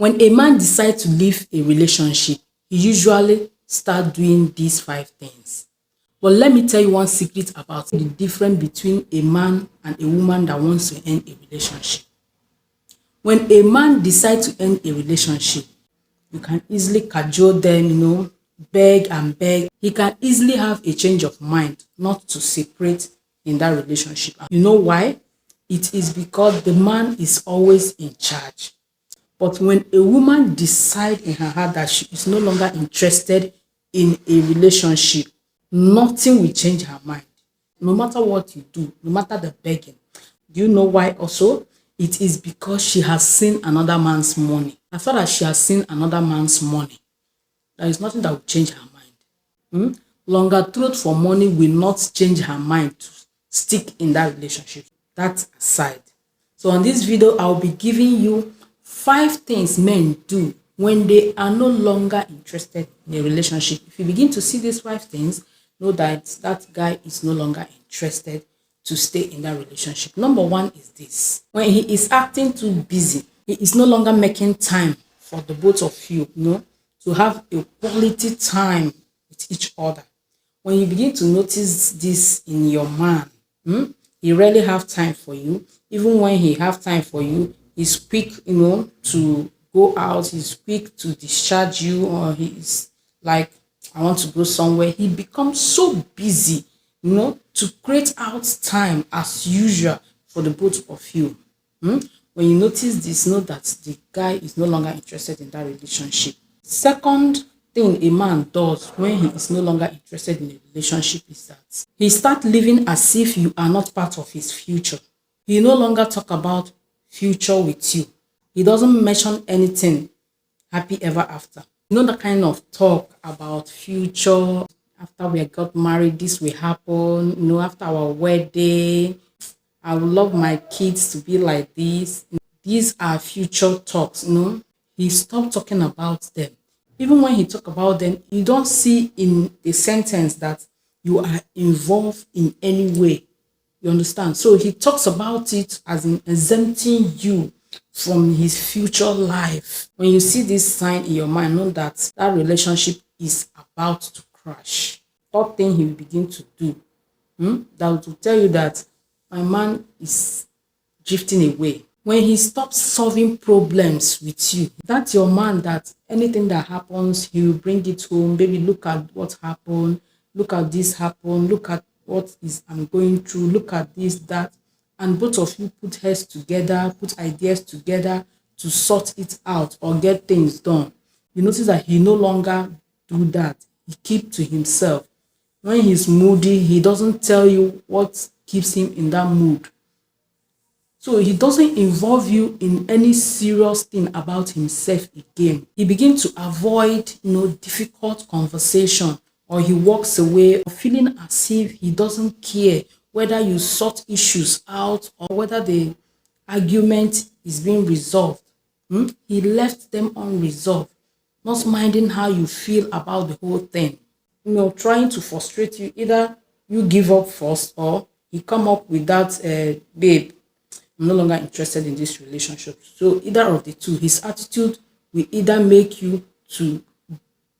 When a man decides to leave a relationship, he usually start doing these 5 things. But let me tell you one secret about the difference between a man and a woman that wants to end a relationship. When a man decides to end a relationship, you can easily cajole them, beg and beg. He can easily have a change of mind not to separate in that relationship. You know why? It is because the man is always in charge. But when a woman decides in her heart that she is no longer interested in a relationship, nothing will change her mind. No matter what you do, no matter the begging. Do you know why also? It is because she has seen another man's money. As far as she has seen another man's money, there is nothing that will change her mind. Longer throat for money will not change her mind to stick in that relationship. That aside. So on this video, I'll be giving you 5 things men do when they are no longer interested in a relationship. If you begin to see these 5 things, know that that guy is no longer interested to stay in that relationship. Number 1 is this. When he is acting too busy, he is no longer making time for the both of you, to have a quality time with each other. When you begin to notice this in your man, he rarely have time for you. Even when he have time for you, he's quick, to go out. He's quick to discharge you, or he's like, I want to go somewhere. He becomes so busy, to create out time as usual for the both of you. When you notice this, know that the guy is no longer interested in that relationship. Second thing a man does when he is no longer interested in a relationship is that he starts living as if you are not part of his future. He no longer talk about future with you. He doesn't mention anything happy ever after. The kind of talk about future, after we got married, this will happen, after our wedding, I would love my kids to be like this. These are future talks, He stopped talking about them. Even when he talk about them, you don't see in the sentence that you are involved in any way. You understand? So he talks about it as in exempting you from his future life. When you see this sign in your mind, know that that relationship is about to crash. Third thing he will begin to do, that will tell you that my man is drifting away. When he stops solving problems with you, that's your man that anything that happens, he will bring it home. Baby, look at what happened. Look at this happen. Look at what is I'm going through. Look at this, that. And both of you put heads together, put ideas together to sort it out or get things done. You notice that he no longer do that. He keep to himself. When he's moody, he doesn't tell you what keeps him in that mood. So he doesn't involve you in any serious thing about himself again. He begins to avoid, difficult conversation, or he walks away feeling as if he doesn't care whether you sort issues out or whether the argument is being resolved. He left them unresolved, not minding how you feel about the whole thing. Trying to frustrate you. Either you give up first or he come up with that, babe, I'm no longer interested in this relationship. So either of the two, his attitude will either make you to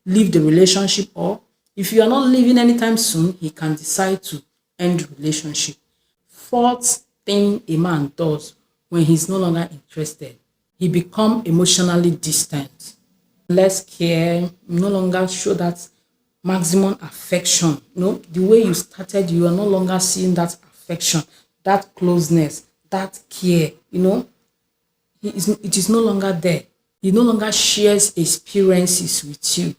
leave the relationship, or if you are not leaving anytime soon, he can decide to end the relationship. Fourth thing a man does when he's no longer interested, he becomes emotionally distant. Less care, no longer show that maximum affection. The way you started, you are no longer seeing that affection, that closeness, that care. It is no longer there. He no longer shares experiences with you.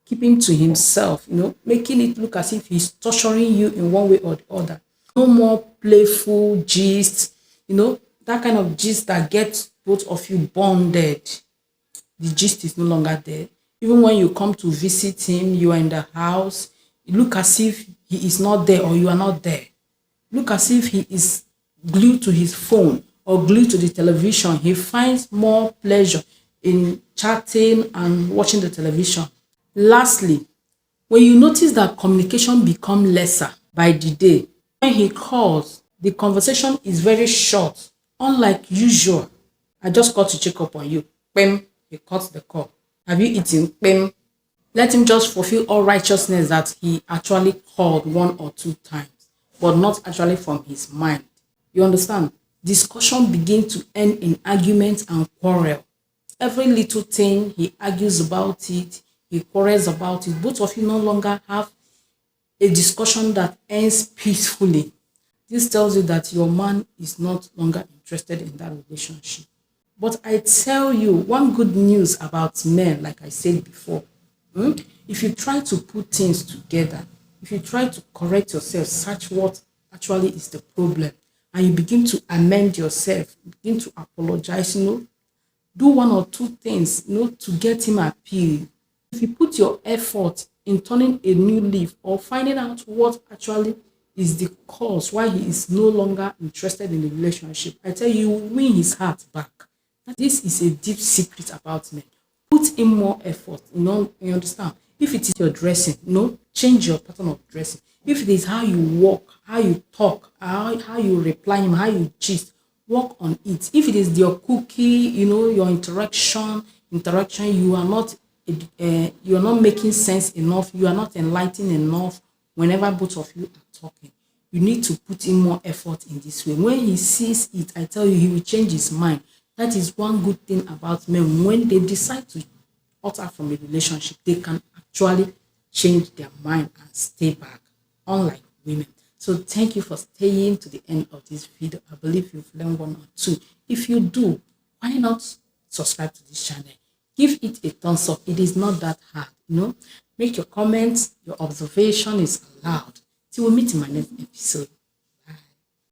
Keep him to himself, making it look as if he's torturing you in one way or the other. No more playful gist, that kind of gist that gets both of you bonded. The gist is no longer there. Even when you come to visit him, you are in the house, it look as if he is not there or you are not there. Look as if he is glued to his phone or glued to the television. He finds more pleasure in chatting and watching the television. Lastly, when you notice that communication become lesser by the day, when he calls, the conversation is very short, unlike usual. I just called to check up on you. he cut the call. Have you eaten? Bam. Let him just fulfill all righteousness that he actually called 1 or 2 times, but not actually from his mind. You understand? Discussion begin to end in argument and quarrel. Every little thing he argues about it, he quarrels about it. Both of you no longer have a discussion that ends peacefully. This tells you that your man is not longer interested in that relationship. But I tell you, one good news about men, like I said before, if you try to put things together, if you try to correct yourself, search what actually is the problem, and you begin to amend yourself, begin to apologize, do 1 or 2 things, to get him appeal. If you put your effort in turning a new leaf or finding out what actually is the cause why he is no longer interested in the relationship, I tell you, you will win his heart back. This is a deep secret about men. Put in more effort, you understand? If it is your dressing, change your pattern of dressing. If it is how you walk, how you talk, how you reply him, how you gist, work on it. If it is your cookie, your interaction, you are not making sense enough, you are not enlightening enough whenever both of you are talking. You need to put in more effort in this way. When he sees it, I tell you, he will change his mind. That is one good thing about men. When they decide to opt out from a relationship, they can actually change their mind and stay back, unlike women. So thank you for staying to the end of this video. I believe you've learned 1 or 2. If you do, why not subscribe to this channel? Give it a thumbs up. It is not that hard, Make your comments, your observation is allowed. Till we meet in my next episode.